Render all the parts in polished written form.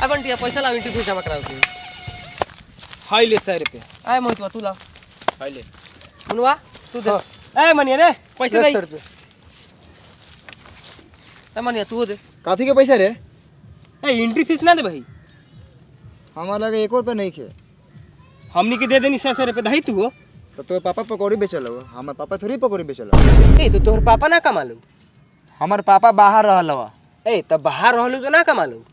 बंटिया पैसा ला इंटरव्यू जमा कराओ तू। हाय ले 100 रुपया। आए मोहितवा तू ला। हाय ले। मुनवा तू दे। ए मनिया रे पैसा दे। 100 रुपया। ए मनिया तू दे। काथी के पैसा रे? ए एंट्री फीस ना दे भाई। हमार लगे 1 रुपया नहीं खे। हमनी के दे देनी 100 रुपया दही तू हो। तो तोर पापा पकौड़ी बेचल हो। हमार पापा थोड़ी पकौड़ी बेचल। ए तो तोहर पापा ना कमा लो। हमार पापा बाहर रहल हवा। ए तब बाहर रहलू तो ना कमा लो।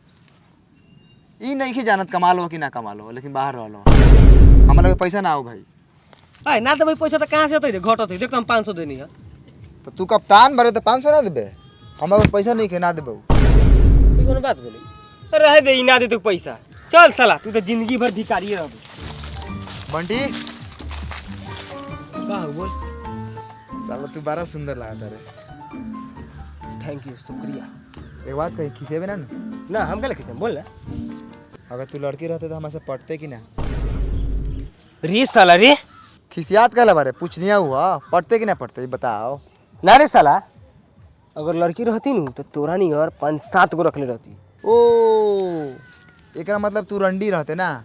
ई नहीं के जानत कमाल हो कि ना कमाल हो, लेकिन बाहर रहल हो। हमार लगे पैसा ना हो भाई। आए ना दे भाई पैसा तो कहां से होतै रे घट होतै। देख हम 500 देनी है। तो तू कप्तान भरे तो 500 ना देबे। हमारे पास पैसा नहीं के ना देबे। ई कोनो बात बोली। रहे दे ना दे तू पैसा। चल साला तू तो जिंदगी भर भिखारी रहबे। बंटी का बोल। साला तू बड़ा सुंदर लागत रे। थैंक यू शुक्रिया। एक बात कही खिसेबे ना ना हम क्या लिखे बोल ना। अगर तू लड़की रहते तो हमसे पटते कि ना? रे साला रे खिसियात का बारे पूछनिया हुआ पटते कि ना पटते ये बताओ ना रे साला। अगर लड़की रहती न तो तोरा नहीं और 5-7 गो रख ले रहती। ओ एकरा मतलब तू रंडी रहते ना।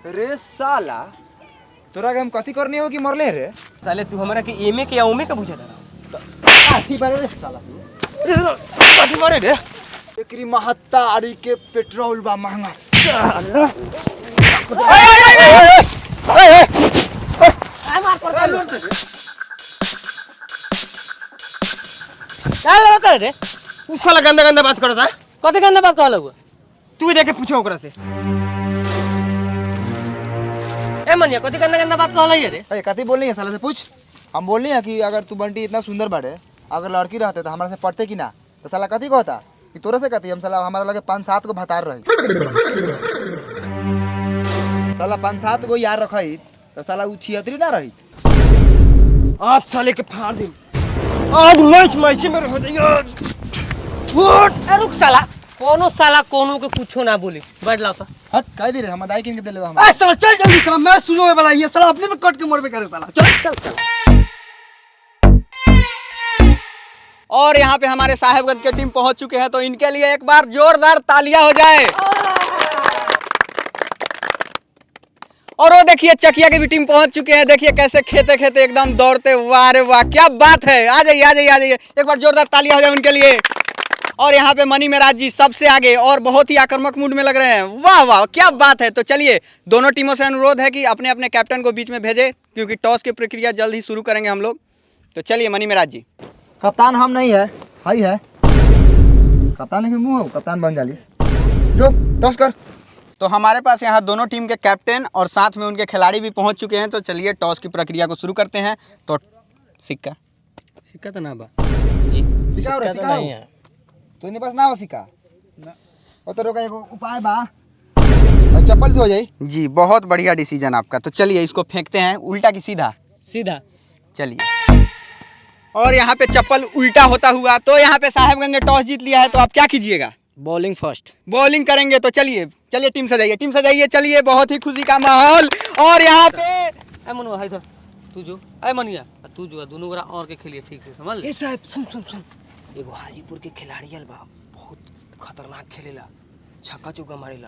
रे साला तोरा के हम कथी करनी हो कि मरले रे? साले तू हमरा के एमे के या ओमे के बुझा रहा। काठी बारे रे साला तू कथी मारे रे? एकरी महत्ता आरी के पेट्रोल बा महंगा। का लगा कर रे? तू साला गंदा गंदा बात करता। कते गंदा बात कहला हुआ। तू देख के पूछो ओकरा से। ए मनिया कते गंदा बात कहला है रे? ए कथी बोलनी है साला से पूछ। हम बोलनी है कि अगर तू बंटी इतना सुंदर बाड़े, अगर लड़की रहते तो हमारे से पढ़ते कि ना? तो साला कथी कहता कि तोरे से कथी हम साला हमारा लगे 5-7 को भतार रही। साला 5-7 को यार रखी तो साला उ 76 ना रही। आज साले के फाड़ दे। आज मैच में रह जाइए। ए रुक साला। कोनो साला कोनो के कुछो ना बोली। बैठ ला तो। हट कह दे रे हम दाई किन के देले हम। ए साला चल जल्दी साला मैं सुनो वाला ये साला अपने में कट के मरबे करे साला। चल साला। और यहाँ पे हमारे साहेबगंज के टीम पहुंच चुके हैं, तो इनके लिए एक बार जोरदार तालियां हो जाए। और वो देखिए चकिया की भी टीम पहुंच चुके हैं। देखिए कैसे खेते खेते एकदम दौड़ते। वाह रे वाह क्या बात है। आ जाइए आ जाइए आ जाइए। एक बार जोरदार तालियां हो जाए उनके लिए। और यहाँ पे मनी मेराज जी सबसे आगे और बहुत ही आक्रामक मूड में लग रहे हैं। वाह वाह क्या बात है। तो चलिए दोनों टीमों से अनुरोध है कि अपने अपने कैप्टन को बीच में भेजें, क्योंकि टॉस की प्रक्रिया जल्द ही शुरू करेंगे हम लोग। तो चलिए मनी मेराज जी। कप्तान हम नहीं है, हाई है। कप्तान के मुंह हो, कप्तान बन जालिस। जो टॉस कर। तो हमारे पास यहाँ दोनों टीम के कैप्टन और साथ में उनके खिलाड़ी भी पहुंच चुके हैं। तो चलिए टॉस की प्रक्रिया को शुरू करते हैं। तो सिक्का सिक्का तो ना बा। सिखाओ रे सिखाओ। तोने पास ना हो सिक्का ना। और तो एगो उपाय बा। और चप्पल से हो जाई। जी बहुत बढ़िया डिसीजन आपका। तो चलिए इसको फेंकते हैं उल्टा की सीधा। सीधा। चलिए और यहाँ पे चप्पल उल्टा होता हुआ। तो यहाँ पे साहेबगंज ने टॉस जीत लिया है, तो आप क्या कीजिएगा? Bowling first. बॉलिंग करेंगे। तो चलिए चलिए टीम सजाइए टीम सजाइए। चलिए बहुत ही खुशी का माहौल। और यहाँ पे ए मनुआ है तो तू जो। ए मनिया तू जो दोनों गोरा और के खेलिए ठीक से समझ ले। ए साहब सुन। एगो हाजीपुर के खिलाड़ी आल बा, बहुत खतरनाक खेलेला, छक्का चौका मारेला।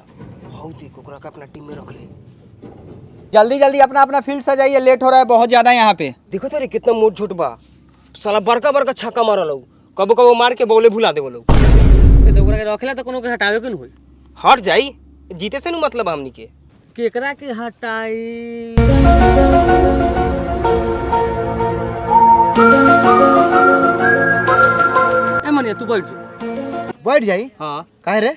हौ देख ओकरा के अपना टीम में रख ले। जल्दी जल्दी अपना अपना फील्ड सजाइए, लेट हो रहा है बहुत ज्यादा यहाँ पे। देखो तो रे कितना मोट झूठ बा। साला बड़का छक्का मारल हो, कबो मार के बॉले भुला दे बोलो। ए तो ओकरा के रखेला तो कोनो के हटावे के न होई। हट जाई जीते से न मतलब हमनी के। केकरा के हटाई। ए मनिया तू बैठ जाई। हां काहे रे?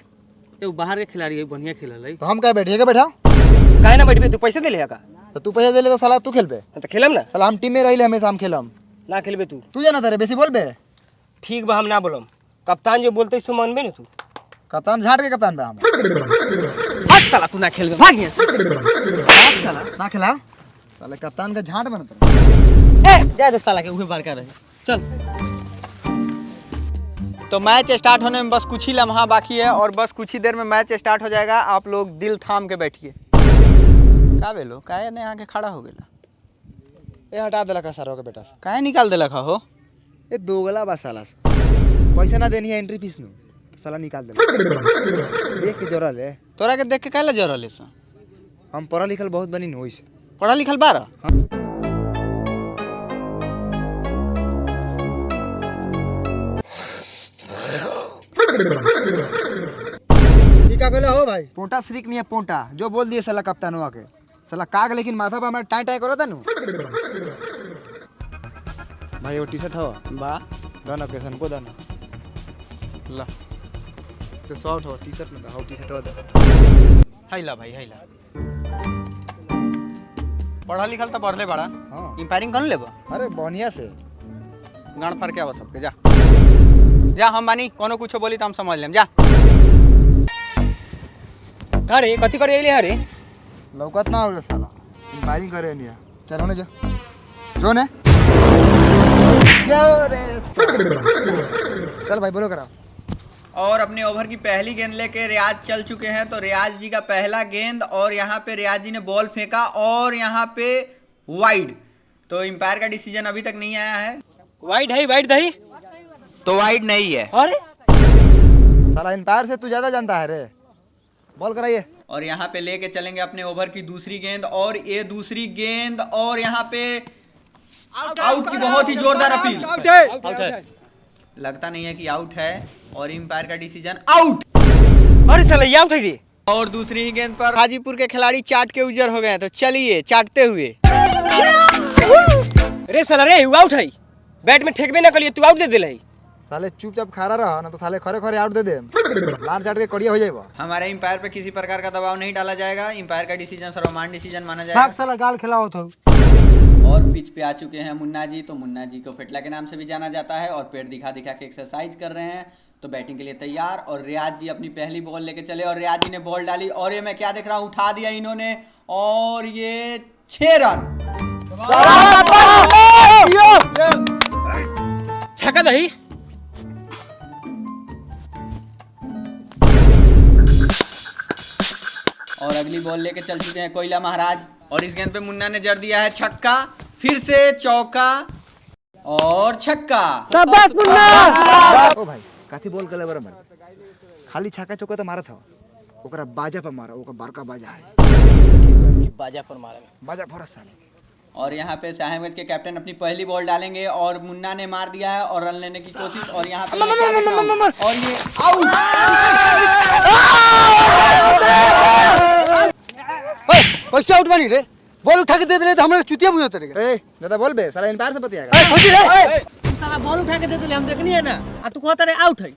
एगो बाहर के खिलाड़ी है बढ़िया खेलल है। तो हम काहे बैठिए के बैठाओ? काहे ना बैठबे? तू पैसे दे ले का? तो तू पैसा देले तो साला तू खेलबे। तो खेलम ना। साला हम टीम में रहिले हमेशा हम खेलम। ना खेलबे तू जाना तारे बेसी बोलबे। ठीक बा हम ना बोलम। कप्तान जो बोलते सो मानबे न तू। कप्तान झाट के कप्तान बा हम। हट साला तू ना खेलबे भाग यहां से। झाट साला ना खिलाओ। साले कप्तान का झाट बनत। ए जा दे साला के उहे बार का रहे। चल तो मैच स्टार्ट होने में बस कुछ ही लम्हा बाकी है और बस कुछ ही देर में मैच स्टार्ट हो जाएगा। आप लोग दिल थाम के बैठिए। का बेलो काहे ने आके खड़ा हो गेला? ये हटा देला का सारा के बेटा से। काहे निकाल देलक हो? ये दोगला बा साला से। पैसा ना देनी है एंट्री फीस नु तो साला निकाल देला। देख के जोरा ले। तोरा के देख के काहे ला जरल है? हम पढ़ा लिखल बहुत बनी होई से। पढ़ा लिखल बारा? क्या कहले हो भाई? पोंटा श्रीक नहीं है पोंटा जो बोल दिए साला कप्तानवा के साला काग लेकिन माथा पे हमारे टाई टाई करो था नु भाई वो टी शर्ट हो बा दाना कैसन को दाना ला तो शॉर्ट हो टी शर्ट में हो टी शर्ट हो दे हैला भाई हैला। पढ़ा लिखल तो पढ़ले बड़ा। हां इंपायरिंग कर लेबा? अरे बढ़िया से गांड फाड़ के आवा सबके जा। जा हम बानी कोनो कुछो बोली त हम समझ लेम जा। अरे कथी करे अइले हरे? लौकत ना हो रे साला इंपायरिंग करे नहीं चल होने जो ने जो रे चल भाई बोलो करा। और अपने ओवर की पहली गेंद लेके रियाज चल चुके हैं। तो रियाज जी का पहला गेंद और यहाँ पे रियाज जी ने बॉल फेंका और यहाँ पे वाइड। तो एम्पायर का डिसीजन अभी तक नहीं आया है। वाइड है वाइड दही? तो वाइड नहीं है। अरे साला इंपायर से तू ज्यादा जानता है रे बॉल कराइए। और यहाँ पे लेके चलेंगे अपने ओवर की दूसरी गेंद और ये दूसरी गेंद और यहाँ पे आउट की बहुत ही जोरदार अपील। आउट है। लगता नहीं है कि आउट है और एम्पायर का डिसीजन आउट। अरे साला ये आउट है रे। और दूसरी ही गेंद पर हाजीपुर के खिलाड़ी चाट के उजर हो गए हैं। तो चलिए चाटते हुए। रे साला रे आउट है। बैट में ठेकबे ना करिए तू आउट दे देले। साले चुपचाप खड़ा रहा ना तो साले खरे खरे आउट दे दे लाल चाट के कड़िया हो जाएगा। हमारे एम्पायर पे किसी प्रकार का दबाव नहीं डाला जाएगा। एम्पायर का डिसीजन सर्वमान्य डिसीजन माना जाएगा। भाग साला गाल खिलाओ तो। और पिच पे आ चुके हैं मुन्ना जी। तो मुन्ना जी को फिटला के नाम से भी जाना जाता है और पेट दिखा दिखा के एक्सरसाइज कर रहे हैं। तो बैटिंग के लिए तैयार और रियाज जी अपनी पहली बॉल लेके चले और रियाज जी ने बॉल डाली और ये मैं क्या देख रहा हूँ उठा दिया इन्होंने और ये 6 रन। छक्का दही। और अगली बॉल लेके चल चुके हैं कोयला महाराज और इस गेंद पे मुन्ना ने जड़ दिया है छक्का। फिर से चौका और छक्का। शाबाश मुन्ना। ओ भाई काथी बॉल करे बराबर खाली छक्का चौका तो मारा था ओकरा बाजा पर मारा ओकर बड़का बाजा है बाजा पर मारे बाजा फरस साले। और यहाँ पे साहेबगंज के कैप्टन अपनी पहली बॉल डालेंगे और मुन्ना ने मार दिया है और रन लेने की कोशिश और यहाँ पे मैं क्या देख रहा हूँ? और ये आउट। कैसे आउट बनी रे? बॉल उठा के दे दे तो हमरा चुतिया बुझत रे। ए दादा बोल बे साला इंपायर से बतियाएगा। तू साला बॉल उठा के दे देले हम देखनी है ना आ तू कहता रे आउट है।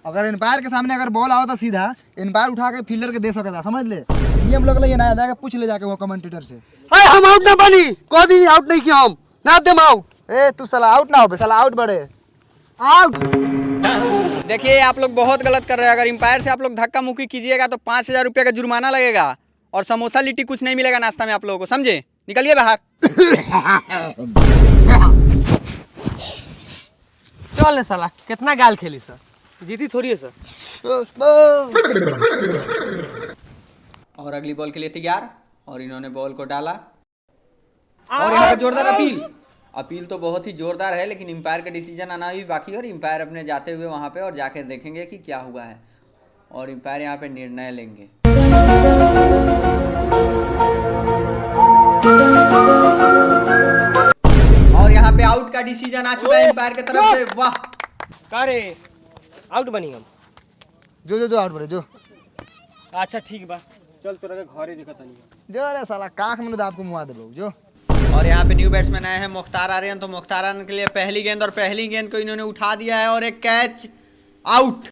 अगर इंपायर के सामने अगर बॉल आओ तो सीधा इंपायर उठा के फील्डर के दे सकता समझ ले। नियम लोग ये ना जाके पूछ ले जाके वो कमेंटेटर से। हाय हम आउट ना बनी को दिन आउट नहीं किया हम ना देम आउट। ए तू साला आउट ना हो बे साला आउट बड़े आउट। देखिए आप लोग बहुत गलत कर रहे हैं। अगर एम्पायर से आप लोग धक्का मुक्की कीजिएगा तो 5,000 रुपये का जुर्माना लगेगा और समोसा लिट्टी कुछ नहीं मिलेगा नाश्ता में आप लोगों को। समझे? निकलिए बाहर। चल साला कितना गाल खेली सर जीती थोड़ी है सर। और अगली बॉल के लिए तैयार और इन्होंने बॉल को डाला और यहाँ पे जोरदार अपील तो बहुत ही जोरदार है लेकिन एम्पायर का डिसीजन आना भी बाकी है और एम्पायर अपने जाते हुए वहाँ पे और जाकर देखेंगे कि क्या हुआ है और एम्पायर यहाँ पे निर्णय लेंगे। और यहाँ पे आउट का डिसीजन आ चुका है एम्पायर की तरफ से। वाह का रे आउट बनी हम। जो आउट बड़े जो। अच्छा ठीक बा चल तोरा के घरे दिखत नहीं जो रे साला काख में दाब को मुआ दे जो। और यहाँ पे न्यू बैट्समैन आए हैं मुख्तार आर्यन। तो मुख्तार आर्यन के लिए पहली गेंद और पहली गेंद को इन्होंने उठा दिया है और एक कैच आउट।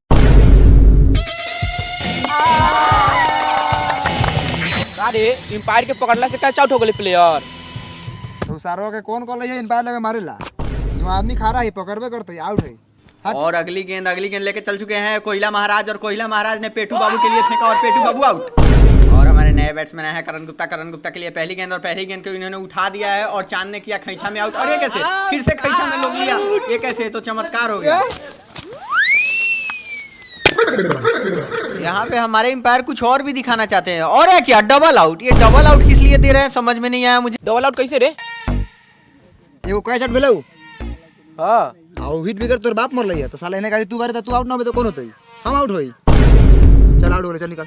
अरे एम्पायर के पकड़ला से कैच आउट हो गए प्लेयर। तो सारो के कौन कॉल है इंपायर लगे मारेला जो आदमी खा रहा है पकड़बे करते आउट है। और अगली गेंद लेके चल चुके हैं कोयला महाराज और कोयला महाराज ने पेटू बाबू के लिए फेंका और पेटू बाबू आउट। और हमारे नए बैट्समैन आए हैं करण गुप्ता के लिए पहली गेंद और पहली गेंद को इन्होंने उठा दिया है और चांद ने किया खैचा में आउट। और ये कैसे फिर से खैचा में लोग लिया ये कैसे तो चमत्कार हो गया। यहाँ पे हमारे एम्पायर कुछ और भी दिखाना चाहते हैं और है क्या डबल आउट। ये डबल आउट किस लिए दे रहे हैं समझ में नहीं आया मुझे। डबल आउट कैसे रे? एगो कैच आउट भेलौ हाँ आ वो हिट विकेट तोर बाप मर लइया तो साला एने गाड़ी तू बारे तू आउट ना होबे तो कौन होतई हम आउट होई चल आउट हो चल निकल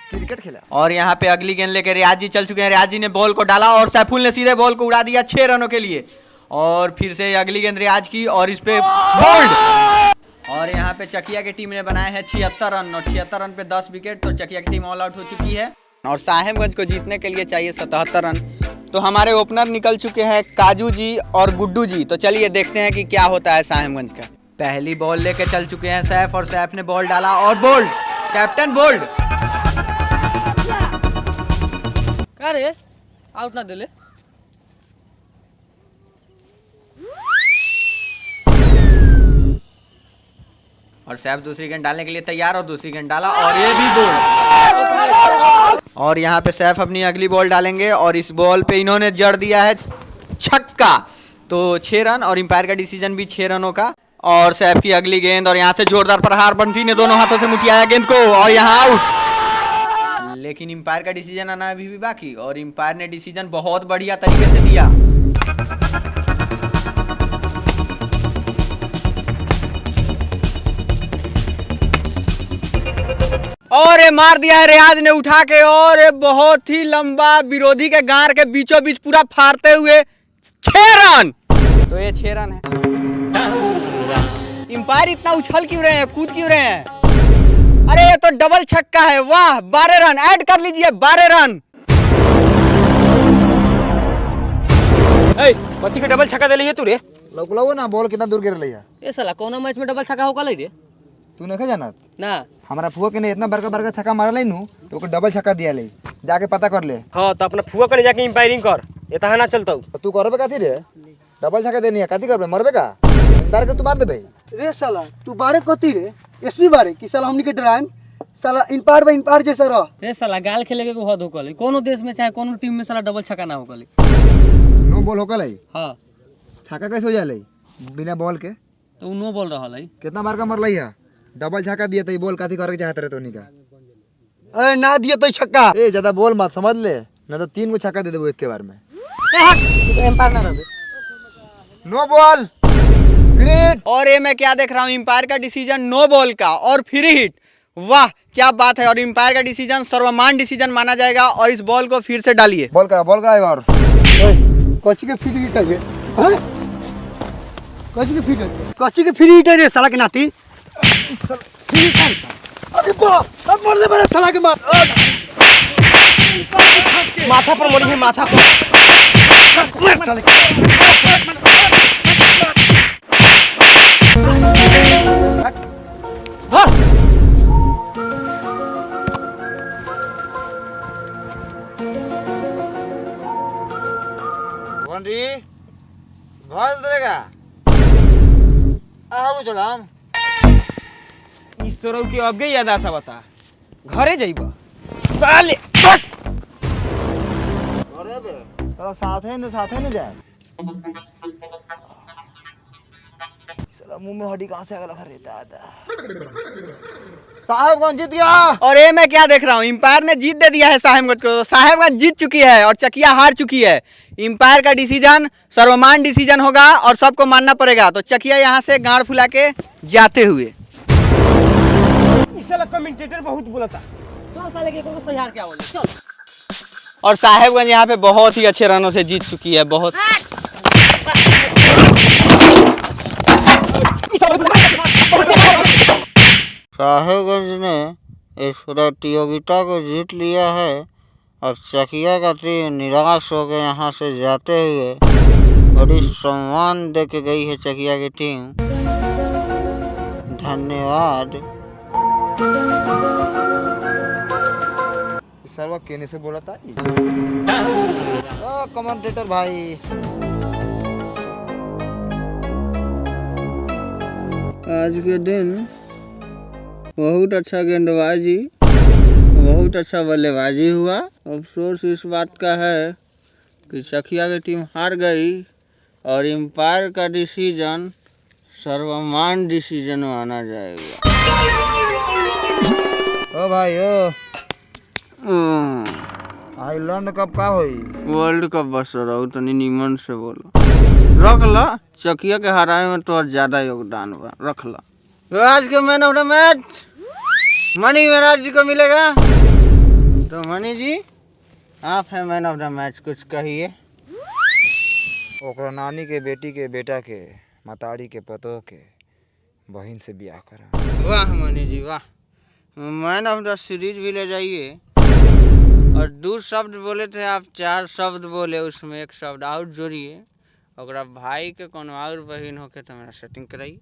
क्रिकेट खेला। और यहाँ पे अगली गेंद लेकर रियाज जी चल चुके हैं। रियाज जी ने बॉल को डाला और सैफुल ने सीधे बॉल को उड़ा दिया 6 रनों के लिए। और फिर से अगली गेंद रियाज की और इस पे बोल्ड। और यहाँ पे चकिया की टीम ने बनाए हैं 76 रन और 76 रन पे 10 विकेट। तो चकिया की टीम ऑल आउट हो चुकी है और साहेबगंज को जीतने के लिए चाहिए 77 रन। तो हमारे ओपनर निकल चुके हैं काजू जी और गुड्डू जी। तो चलिए देखते हैं कि क्या होता है साहेबगंज का। पहली बॉल लेके चल चुके हैं सैफ और सैफ ने बॉल डाला और बोल्ड, कैप्टन बोल्ड। का रे आउट ना दिले। और सैफ दूसरी गेंद डालने के लिए तैयार और दूसरी गेंद डाला और ये भी बोल्ड। और यहाँ पे सैफ अपनी अगली बॉल डालेंगे और इस बॉल पे इन्होंने जड़ दिया है छक्का। तो 6 रन और एम्पायर का डिसीजन भी 6 रनों का। और सैफ की अगली गेंद और यहाँ से जोरदार प्रहार, बंटी ने दोनों हाथों से मुठियाया गेंद को और यहाँ आउट। लेकिन एम्पायर का डिसीजन आना अभी भी बाकी और एम्पायर ने डिसीजन बहुत बढ़िया तरीके से दिया। और ये मार दिया है रियाज ने उठा के और ये बहुत ही लंबा विरोधी के गार के बीचों बीच पूरा फाड़ते हुए 6 रन। तो ये 6 रन है। एम्पायर इतना उछल क्यों रहे हैं, कूद क्यों रहे हैं? अरे ये तो डबल छक्का है, वाह 12 रन ऐड कर लीजिए, 12 रन। कथी के डबल छक्का देली है तू रे? लौकलौ ना बॉल कितना दूर गिर लइया ए साला कोनो मैच में डबल छक्का होगा रे तू नहीं जानत ना। हमारा फुआ के ने इतना बड़का बड़का छक्का मारल नु तो ओके डबल छक्का दिया ले जाके पता कर ले। हाँ तो अपना फुआ कने जाके एम्पायरिंग कर, ये तहा ना चलता। तो तू करबे काथी रे डबल छक्का देनी है काथी करबे मरबे का बार के तू मार देबे रे साला तू बारे कती रे एसपी बारे कि साला हमनी के डराएम साला इंपायर बा इंपायर जैसा रह। रे साला गाल खेले के हद होकल कोनो देश में चाहे कोनो टीम में साला डबल छक्का ना होकल। नो बॉल होकल है हां छक्का कैसे हो जाले बिना बॉल के? तो उ नो बोल रहल है। कितना बार का मरल है डबल छक्का दिया तो बॉल काथी करे के चाहत रहे तो का अरे ना दिया तो छक्का। ए ज्यादा बोल मत समझ ले ना तो 3 गो छक्का दे देबो एक के बार में। एम्पायर ना रहबे। No ball great. और ये मैं क्या देख रहा हूँ, एम्पायर का डिसीजन नो बॉल का और फ्री हिट, वाह क्या बात है। और एम्पायर का डिसीजन सर्वमान्य डिसीजन माना जाएगा और इस बॉल को फिर से डालिए। बॉल का एक और कच्ची के फ्री हिट है हां कच्ची के फ्री हिट कच्ची के फ्री हिट है रे साला के नाती फ्री हिट। अरे बाप अब मर दे बड़े साला के मार माथा पर मोड़ी है, माथा पर। साले बंडी भर देगा आ हम चलाम ईश्वरों की अब गई याद आसा बता घरे जाइबा साले। अरे बे तेरा साथ है ना जाए साला मुंह में हड्डी कहां से आ गया रे दादा। साहेबगंज जीत गया। और ये मैं क्या देख रहा हूँ, एम्पायर ने जीत दे दिया है साहेबगंज को। तो साहेबगंज जीत चुकी है और चकिया हार चुकी है। एम्पायर का डिसीजन सर्वमान्य डिसीजन होगा और सबको मानना पड़ेगा। तो चकिया यहाँ से गांड फुला के जाते हुए। इस साला कमेंटेटर बहुत बोलता। चल साले के कोनो सही हार क्या बोले चल। और साहेबगंज यहाँ पे बहुत ही अच्छे रनों से जीत चुकी है। बहुत साहेबगंज ने इस प्रतियोगिता को जीत लिया है और चकिया का टीम निराश हो के यहाँ से जाते हुए बड़ी सम्मान दे के गई है चकिया की टीम। धन्यवाद। सर्वा केने से बोला था कमेंटेटर भाई। आज के दिन बहुत अच्छा गेंदबाजी, बहुत अच्छा बल्लेबाजी हुआ। अफसोस इस बात का है कि चकिया की टीम हार गई और एम्पायर का डिसीजन सर्वमान्य डिसीजन माना जाएगा। ओ भाई ओ आइलैंड कप का होई? वर्ल्ड कप बस रहो तनी नीमन से बोलो। रख ला, चकिया के हराए में तो ज्यादा योगदान बा, रख ला। तो आज के man of the match Mani Maharaj ji को मिलेगा। तो मनी जी आप है मैन ऑफ द मैच, कुछ कहिए। ओकरा नानी के बेटी के बेटा के मतारी के पतो के बहन से ब्याह करा। वाह मनी जी वाह, मैन ऑफ द सीरीज भी ले जाइए। और 2 शब्द बोले थे आप, 4 शब्द बोले, उसमें 1 शब्द और जोड़िए। ओकरा भाई के कोनो और बहन होके तो मेरा सेटिंग कराइए।